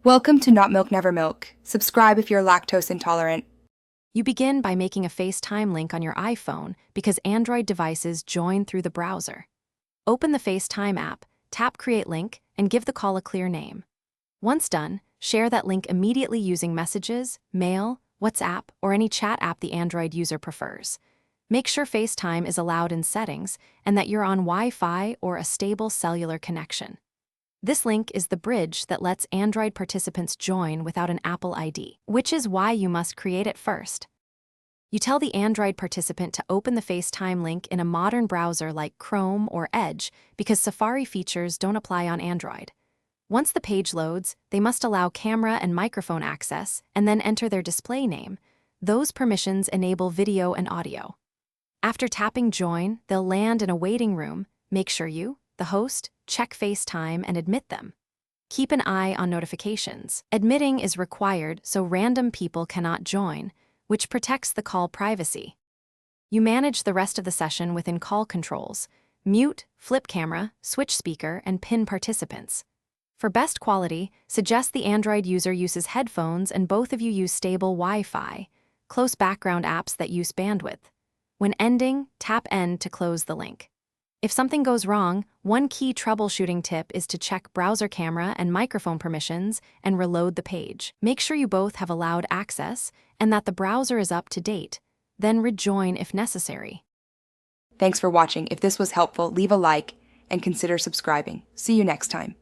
Welcome to Not Milk Never Milk. Subscribe if you're lactose intolerant. You begin by making a FaceTime link on your iPhone because Android devices join through the browser. Open the FaceTime app, tap Create Link, and give the call a clear name. Once done, share that link immediately using Messages, Mail, WhatsApp, or any chat app the Android user prefers. Make sure FaceTime is allowed in settings and that you're on Wi-Fi or a stable cellular connection. This link is the bridge that lets Android participants join without an Apple ID, which is why you must create it first. You tell the Android participant to open the FaceTime link in a modern browser like Chrome or Edge because Safari features don't apply on Android. Once the page loads, they must allow camera and microphone access and then enter their display name. Those permissions enable video and audio. After tapping Join, they'll land in a waiting room. Make sure you, the host, check FaceTime and admit them. Keep an eye on notifications. Admitting is required so random people cannot join, which protects the call privacy. You manage the rest of the session within call controls: mute, flip camera, switch speaker, and pin participants. For best quality, suggest the Android user uses headphones and both of you use stable Wi-Fi. Close background apps that use bandwidth. When ending, tap End to close the link. If something goes wrong, one key troubleshooting tip is to check browser camera and microphone permissions and reload the page. Make sure you both have allowed access and that the browser is up to date. Then rejoin if necessary. Thanks for watching. If this was helpful, leave a like and consider subscribing. See you next time.